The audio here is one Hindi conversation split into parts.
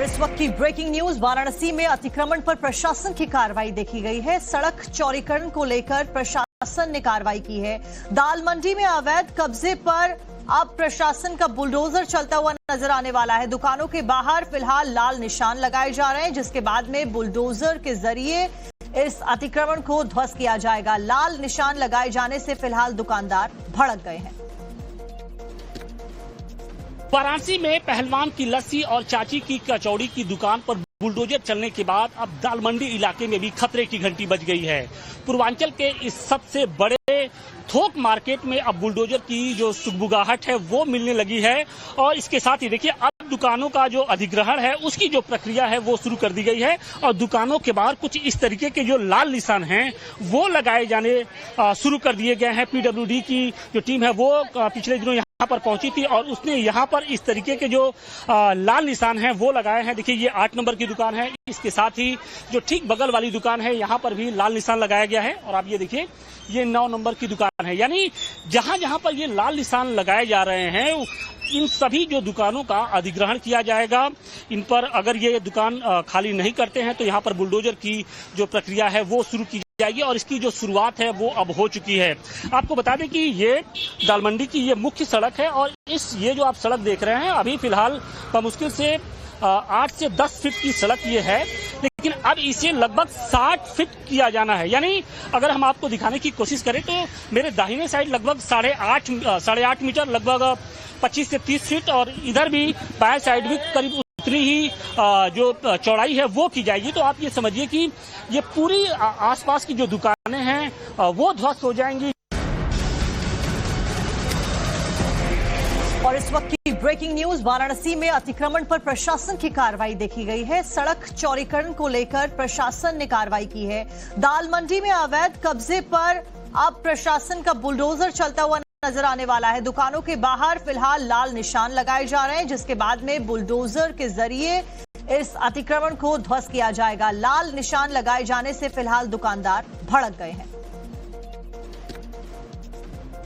और इस वक्त की ब्रेकिंग न्यूज, वाराणसी में अतिक्रमण पर प्रशासन की कार्रवाई देखी गई है। सड़क चौड़ीकरण को लेकर प्रशासन ने कार्रवाई की है। दाल मंडी में अवैध कब्जे पर अब प्रशासन का बुलडोजर चलता हुआ नजर आने वाला है। दुकानों के बाहर फिलहाल लाल निशान लगाए जा रहे हैं, जिसके बाद में बुलडोजर के जरिए इस अतिक्रमण को ध्वस्त किया जाएगा। लाल निशान लगाए जाने से फिलहाल दुकानदार भड़क गए हैं। वाराणसी में पहलवान की लस्सी और चाची की कचौड़ी की दुकान पर बुलडोजर चलने के बाद अब दाल मंडी इलाके में भी खतरे की घंटी बज गई है। पूर्वांचल के इस सबसे बड़े थोक मार्केट में अब बुलडोजर की जो सुगबुगाहट है वो मिलने लगी है और इसके साथ ही देखिए अब दुकानों का जो अधिग्रहण है उसकी जो प्रक्रिया है वो शुरू कर दी गई है और दुकानों के बाहर कुछ इस तरीके के जो लाल निशान हैं वो लगाए जाने शुरू कर दिए गए हैं। पीडब्ल्यूडी की जो टीम है वो पिछले दिनों यहाँ पर पहुंची थी और उसने यहाँ पर इस तरीके के जो लाल निशान हैं वो लगाए हैं। देखिए ये 8 नंबर की दुकान है, इसके साथ ही जो ठीक बगल वाली दुकान है यहाँ पर भी लाल निशान लगाया गया है और आप ये देखिए ये 9 नंबर की दुकान है। यानी जहाँ जहाँ पर ये लाल निशान लगाए जा रहे हैं इन सभी जो दुकानों का अधिग्रहण किया जाएगा। इन पर अगर ये दुकान खाली नहीं करते हैं तो यहाँ पर बुलडोजर की जो प्रक्रिया है वो शुरू की जाएगी और इसकी जो शुरुआत है वो अब हो चुकी है। आपको बता दें कि ये दाल मंडी की ये मुख्य सड़क है और ये जो आप सड़क देख रहे हैं अभी फिलहाल मुश्किल से 8 से 10 फीट की सड़क ये है, लेकिन अब इसे लगभग 60 फीट किया जाना है। यानी अगर हम आपको दिखाने की कोशिश करें तो मेरे दाहिने साइड लगभग 8.5 मीटर, लगभग 25 से 30 फीट और इधर भी बाएं साइड भी करीब उतनी ही जो चौड़ाई है वो की जाएगी। तो आप ये समझिए कि ये पूरी आसपास की जो दुकानें हैं वो ध्वस्त हो जाएंगी। और इस वक्त की ब्रेकिंग न्यूज, वाराणसी में अतिक्रमण पर प्रशासन की कार्रवाई देखी गई है। सड़क चौड़ीकरण को लेकर प्रशासन ने कार्रवाई की है। दाल मंडी में अवैध कब्जे पर अब प्रशासन का बुलडोजर चलता हुआ नजर आने वाला है। दुकानों के बाहर फिलहाल लाल निशान लगाए जा रहे हैं, जिसके बाद में बुलडोजर के जरिए इस अतिक्रमण को ध्वस्त किया जाएगा। लाल निशान लगाए जाने से फिलहाल दुकानदार भड़क गए हैं।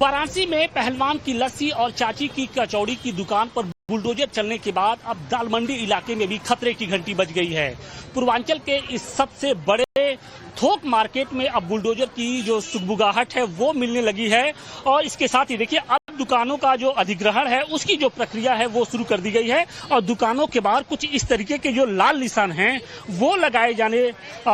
वाराणसी में पहलवान की लस्सी और चाची की कचौड़ी की दुकान पर बुलडोजर चलने के बाद अब दाल मंडी इलाके में भी खतरे की घंटी बज गई है। पूर्वांचल के इस सबसे बड़े थोक मार्केट में अब बुलडोजर की जो सुगबुगाहट है वो मिलने लगी है और इसके साथ ही देखिए अब दुकानों का जो अधिग्रहण है उसकी जो प्रक्रिया है वो शुरू कर दी गई है और दुकानों के बाहर कुछ इस तरीके के जो लाल निशान हैं वो लगाए जाने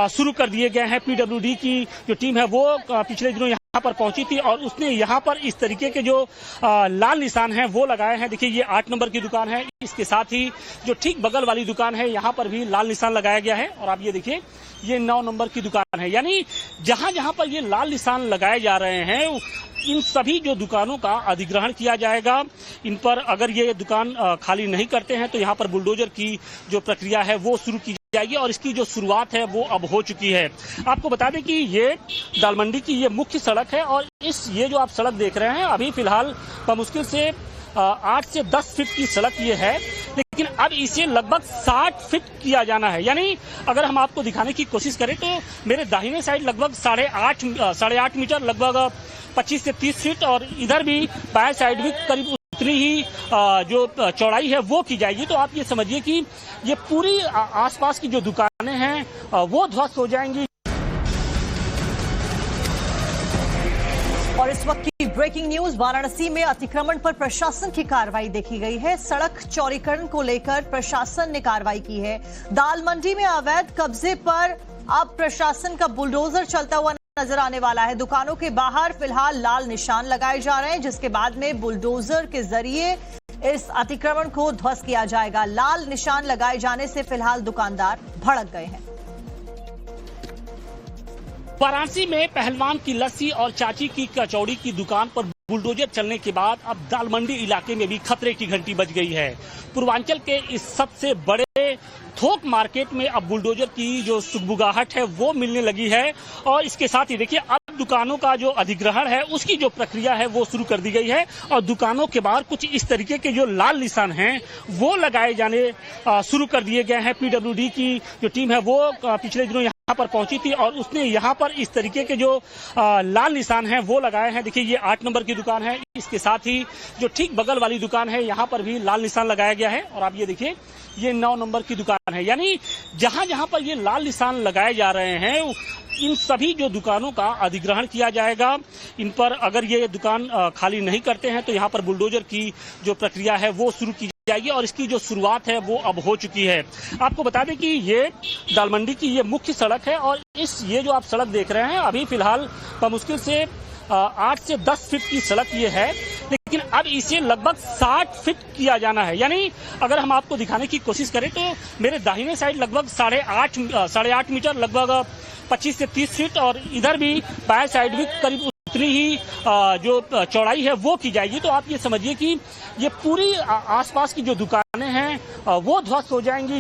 शुरू कर दिए गए हैं। पीडब्ल्यूडी की जो टीम है वो पिछले दिनों यहाँ पर पहुंची थी और उसने यहाँ पर इस तरीके के जो लाल निशान हैं वो लगाए हैं। देखिए ये 8 नंबर की दुकान है, इसके साथ ही जो ठीक बगल वाली दुकान है यहाँ पर भी लाल निशान लगाया गया है और आप ये देखिए ये 9 नंबर की दुकान है। यानी जहाँ जहाँ पर ये लाल निशान लगाए जा रहे हैं इन सभी जो दुकानों का अधिग्रहण किया जाएगा। इन पर अगर ये दुकान खाली नहीं करते हैं तो यहाँ पर बुलडोजर की जो प्रक्रिया है वो शुरू की जाएगी और इसकी जो शुरुआत है वो अब हो चुकी है। आपको बता दें कि ये दाल मंडी की ये मुख्य सड़क है और ये जो आप सड़क देख रहे हैं अभी फिलहाल मुश्किल से 8 से 10 फीट की सड़क ये है, लेकिन अब इसे लगभग 60 फीट किया जाना है। यानी अगर हम आपको दिखाने की कोशिश करें तो मेरे दाहिने साइड लगभग 8.5 मीटर, लगभग 25 से 30 फीट और इधर भी बाएं साइड भी करीब उतनी ही जो चौड़ाई है वो की जाएगी। तो आप ये समझिए कि ये पूरी आसपास की जो दुकानें हैं वो ध्वस्त हो जाएंगी। और इस वक्त की ब्रेकिंग न्यूज, वाराणसी में अतिक्रमण पर प्रशासन की कार्रवाई देखी गई है। सड़क चौड़ीकरण को लेकर प्रशासन ने कार्रवाई की है। दाल मंडी में अवैध कब्जे पर अब प्रशासन का बुलडोजर चलता हुआ नजर आने वाला है। दुकानों के बाहर फिलहाल लाल निशान लगाए जा रहे हैं, जिसके बाद में बुलडोजर के जरिए इस अतिक्रमण को ध्वस्त किया जाएगा। लाल निशान लगाए जाने से फिलहाल दुकानदार भड़क गए हैं। वाराणसी में पहलवान की लस्सी और चाची की कचौड़ी की दुकान पर बुलडोजर चलने के बाद अब दाल मंडी इलाके में भी खतरे की घंटी बज गई है। पूर्वांचल के इस सबसे बड़े थोक मार्केट में अब बुलडोजर की जो सुगबुगाहट है वो मिलने लगी है और इसके साथ ही देखिए अब दुकानों का जो अधिग्रहण है उसकी जो प्रक्रिया है वो शुरू कर दी गई है और दुकानों के बाहर कुछ इस तरीके के जो लाल निशान हैं वो लगाए जाने शुरू कर दिए गए हैं। पीडब्ल्यूडी की जो टीम है वो पिछले दिनों पर पहुंची थी और उसने यहाँ पर इस तरीके के जो लाल निशान हैं वो लगाए हैं। देखिए ये 8 नंबर की दुकान है, इसके साथ ही जो ठीक बगल वाली दुकान है यहाँ पर भी लाल निशान लगाया गया है। और आप ये देखिए ये 9 नंबर की दुकान है। यानी जहां जहां पर ये लाल निशान लगाए जा रहे हैं इन सभी जो दुकानों का अधिग्रहण किया जाएगा। इन पर अगर ये दुकान खाली नहीं करते हैं तो यहाँ पर बुलडोजर की जो प्रक्रिया है वो शुरू की जाएगी और इसकी जो शुरुआत है वो अब हो चुकी है। आपको बता दें कि ये दालमंडी की ये मुख्य सड़क है और ये जो आप सड़क देख रहे हैं अभी फिलहाल मुश्किल से 8 से 10 फीट की सड़क ये है, लेकिन अब इसे लगभग 60 फीट किया जाना है। यानी अगर हम आपको दिखाने की कोशिश करें तो मेरे दाहिने साइड लगभग 8.5 मीटर, लगभग 25 से 30 फीट और इधर भी बाएं साइड भी करीब उतनी ही जो चौड़ाई है वो की जाएगी। तो आप ये समझिए कि ये पूरी आसपास की जो दुकानें हैं वो ध्वस्त हो जाएंगी।